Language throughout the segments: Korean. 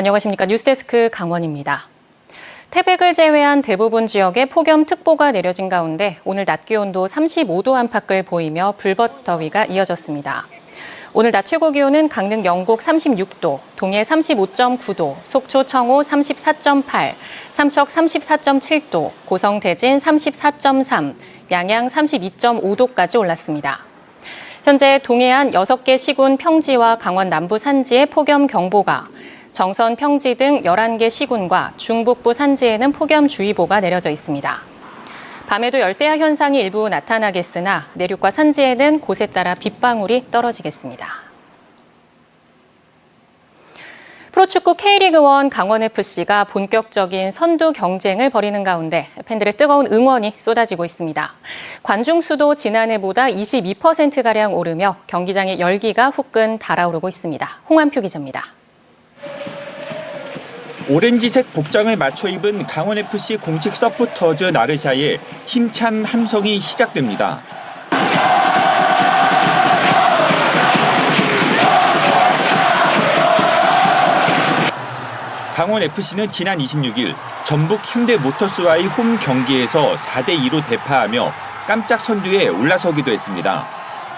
안녕하십니까. 뉴스데스크 강원입니다. 태백을 제외한 대부분 지역에 폭염특보가 내려진 가운데 오늘 낮 기온도 35도 안팎을 보이며 불볕더위가 이어졌습니다. 오늘 낮 최고 기온은 강릉 영곡 36도, 동해 35.9도, 속초 청호 34.8, 삼척 34.7도, 고성 대진 34.3, 양양 32.5도까지 올랐습니다. 현재 동해안 6개 시군 평지와 강원 남부 산지에 폭염경보가, 정선 평지 등 11개 시군과 중북부 산지에는 폭염주의보가 내려져 있습니다. 밤에도 열대야 현상이 일부 나타나겠으나 내륙과 산지에는 곳에 따라 빗방울이 떨어지겠습니다. 프로축구 K리그1 강원FC가 본격적인 선두 경쟁을 벌이는 가운데 팬들의 뜨거운 응원이 쏟아지고 있습니다. 관중 수도 지난해보다 22%가량 오르며 경기장의 열기가 후끈 달아오르고 있습니다. 홍한표 기자입니다. 오렌지색 복장을 맞춰 입은 강원FC 공식 서포터즈 나르샤의 힘찬 함성이 시작됩니다. 강원FC는 지난 26일 전북 현대모터스와의 홈 경기에서 4대2로 대파하며 깜짝 선두에 올라서기도 했습니다.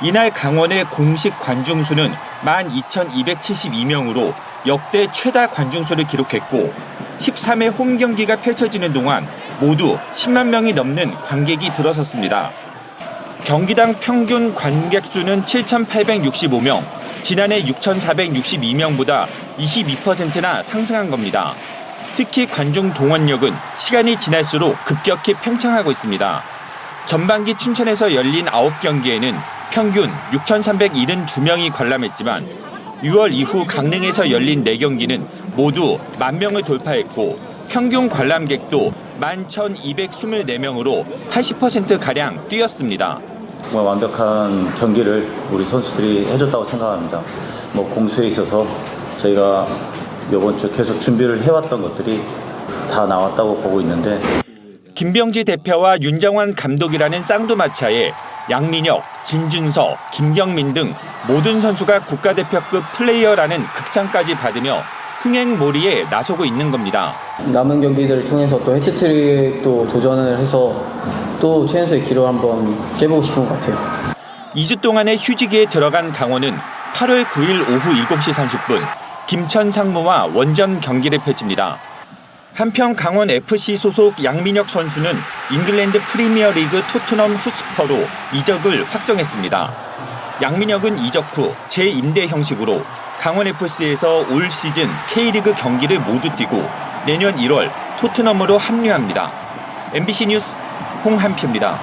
이날 강원의 공식 관중 수는 12,272명으로 역대 최다 관중수를 기록했고 13회 홈 경기가 펼쳐지는 동안 모두 10만 명이 넘는 관객이 들어섰습니다. 경기당 평균 관객 수는 7,865명, 지난해 6,462명보다 22%나 상승한 겁니다. 특히 관중 동원력은 시간이 지날수록 급격히 팽창하고 있습니다. 전반기 춘천에서 열린 9경기에는 평균 6,372명이 관람했지만 6월 이후 강릉에서 열린 4경기는 모두 10,000명을 돌파했고 평균 관람객도 11,224명으로 80%가량 뛰었습니다. 정말 완벽한 경기를 우리 선수들이 해줬다고 생각합니다. 공수에 있어서 저희가 이번 주 계속 준비를 해왔던 것들이 다 나왔다고 보고 있는데 김병지 대표와 윤정환 감독이라는 쌍두마차에 양민혁, 진준서, 김경민 등 모든 선수가 국가대표급 플레이어라는 극찬까지 받으며 흥행몰이에 나서고 있는 겁니다. 남은 경기들을 통해서 또 해트트릭도 도전을 해서 또 최연소의 기록을 한번 깨보고 싶은 것 같아요. 2주 동안의 휴지기에 들어간 강원은 8월 9일 오후 7시 30분 김천 상무와 원정 경기를 펼칩니다. 한편 강원FC 소속 양민혁 선수는 잉글랜드 프리미어리그 토트넘 후스퍼로 이적을 확정했습니다. 양민혁은 이적 후 재임대 형식으로 강원FC에서 올 시즌 K리그 경기를 모두 뛰고 내년 1월 토트넘으로 합류합니다. MBC 뉴스 홍한표입니다.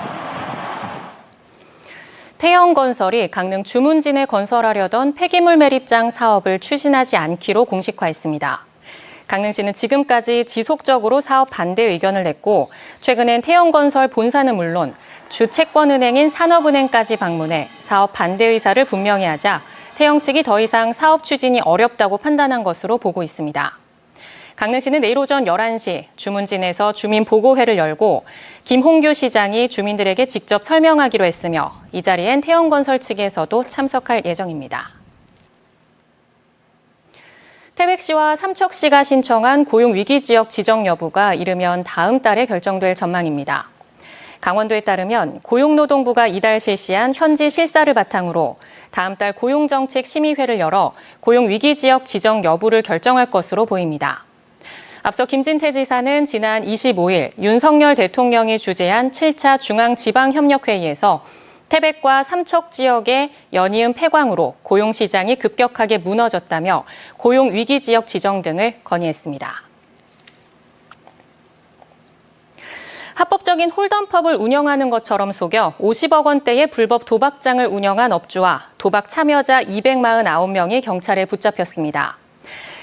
태영건설이 강릉 주문진에 건설하려던 폐기물 매립장 사업을 추진하지 않기로 공식화했습니다. 강릉시는 지금까지 지속적으로 사업 반대 의견을 냈고 최근엔 태영건설 본사는 물론 주채권은행인 산업은행까지 방문해 사업 반대 의사를 분명히 하자 태영 측이 더 이상 사업 추진이 어렵다고 판단한 것으로 보고 있습니다. 강릉시는 내일 오전 11시 주문진에서 주민보고회를 열고 김홍규 시장이 주민들에게 직접 설명하기로 했으며 이 자리엔 태영건설 측에서도 참석할 예정입니다. 태백시와 삼척시가 신청한 고용위기지역 지정 여부가 이르면 다음 달에 결정될 전망입니다. 강원도에 따르면 고용노동부가 이달 실시한 현지 실사를 바탕으로 다음 달 고용정책심의회를 열어 고용위기지역 지정 여부를 결정할 것으로 보입니다. 앞서 김진태 지사는 지난 25일 윤석열 대통령이 주재한 7차 중앙지방협력회의에서 태백과 삼척 지역의 연이은 폐광으로 고용시장이 급격하게 무너졌다며 고용위기지역 지정 등을 건의했습니다. 합법적인 홀덤펍을 운영하는 것처럼 속여 50억 원대의 불법 도박장을 운영한 업주와 도박 참여자 249명이 경찰에 붙잡혔습니다.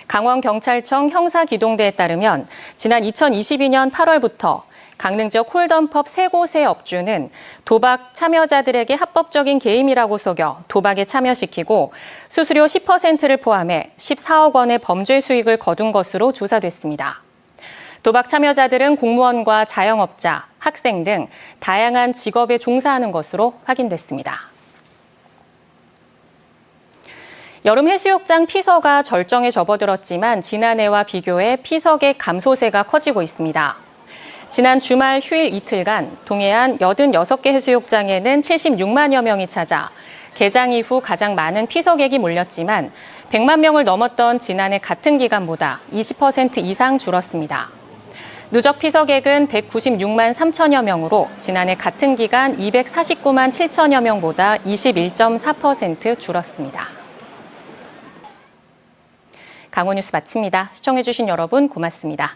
강원경찰청 형사기동대에 따르면 지난 2022년 8월부터 강릉 지역 홀덤펍 3곳의 업주는 도박 참여자들에게 합법적인 게임이라고 속여 도박에 참여시키고 수수료 10%를 포함해 14억 원의 범죄 수익을 거둔 것으로 조사됐습니다. 도박 참여자들은 공무원과 자영업자, 학생 등 다양한 직업에 종사하는 것으로 확인됐습니다. 여름 해수욕장 피서가 절정에 접어들었지만 지난해와 비교해 피서객 감소세가 커지고 있습니다. 지난 주말 휴일 이틀간 동해안 86개 해수욕장에는 76만여 명이 찾아 개장 이후 가장 많은 피서객이 몰렸지만 100만 명을 넘었던 지난해 같은 기간보다 20% 이상 줄었습니다. 누적 피서객은 196만 3천여 명으로 지난해 같은 기간 249만 7천여 명보다 21.4% 줄었습니다. 강원 뉴스 마칩니다. 시청해주신 여러분 고맙습니다.